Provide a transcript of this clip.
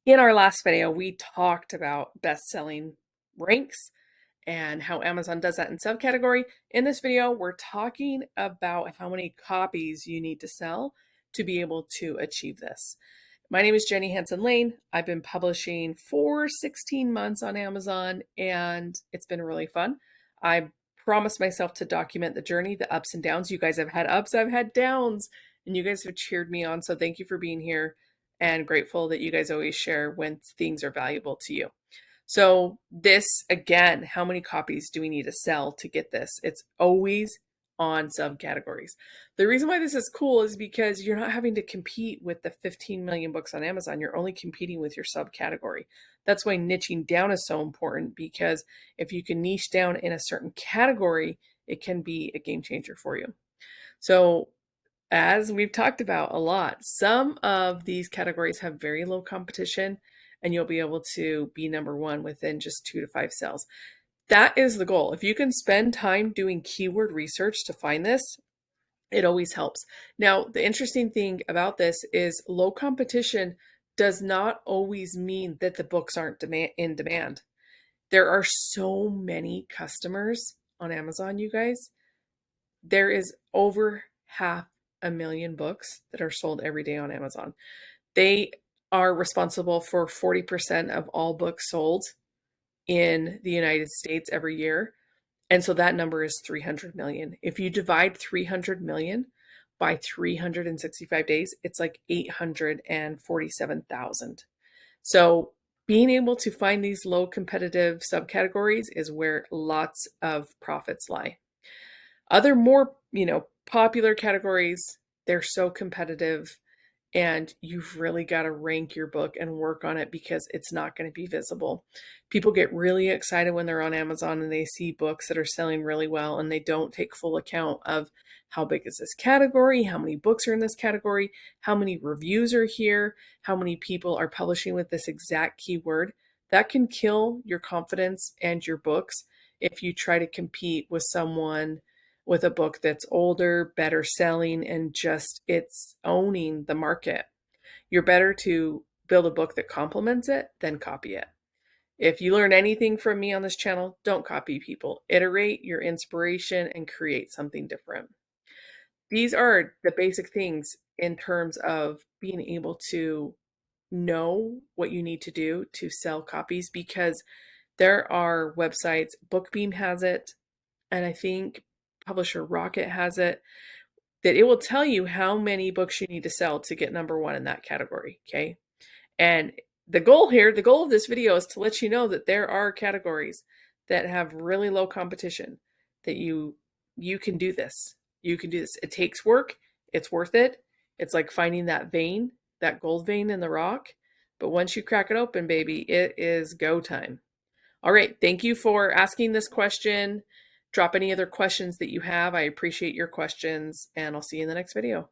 In our last video, we talked about best-selling ranks and how Amazon does that in subcategory. In this video, we're talking about how many copies you need to sell to be able to achieve this. My name is Jenny Hansen Lane. I've been publishing for 16 months on Amazon, and it's been really fun. I promised myself to document the journey, the ups and downs. You guys have had ups, I've had downs, and you guys have cheered me on. So thank you for being here, and grateful that you guys always share when things are valuable to you. So this, again, how many copies do we need to sell to get this? It's always on subcategories. The reason why this is cool is because you're not having to compete with the 15 million books on Amazon. You're only competing with your subcategory. That's why niching down is so important, because if you can niche down in a certain category, it can be a game changer for you. So as we've talked about a lot, some of these categories have very low competition, and you'll be able to be number one within just 2 to 5 sales. That is the goal. If you can spend time doing keyword research to find this, it always helps. Now, the interesting thing about this is low competition does not always mean that the books aren't in demand. There are so many customers on Amazon, you guys. There is over 500,000 books that are sold every day on Amazon. They are responsible for 40% of all books sold in the United States every year. And so that number is 300 million. If you divide 300 million by 365 days, it's like 847,000. So being able to find these low competitive subcategories is where lots of profits lie. Other more, popular categories, they're so competitive, and you've really got to rank your book and work on it because it's not going to be visible. People get really excited when they're on Amazon and they see books that are selling really well, and they don't take full account of how big is this category, how many books are in this category, how many reviews are here, how many people are publishing with this exact keyword. That can kill your confidence and your books if you try to compete with someone with a book that's older, better selling, and just it's owning the market. You're better to build a book that complements it than copy it. If you learn anything from me on this channel, don't copy people. Iterate your inspiration and create something different. These are the basic things in terms of being able to know what you need to do to sell copies, because there are websites, Bookbeam has it, and I think Publisher Rocket has it, that it will tell you how many books you need to sell to get number one in that category. Okay. And the goal here, the goal of this video is to let you know that there are categories that have really low competition, that you can do this. You can do this. It takes work. It's worth it. It's like finding that vein, that gold vein in the rock. But once you crack it open, baby, it is go time. All right. Thank you for asking this question. Drop any other questions that you have. I appreciate your questions, and I'll see you in the next video.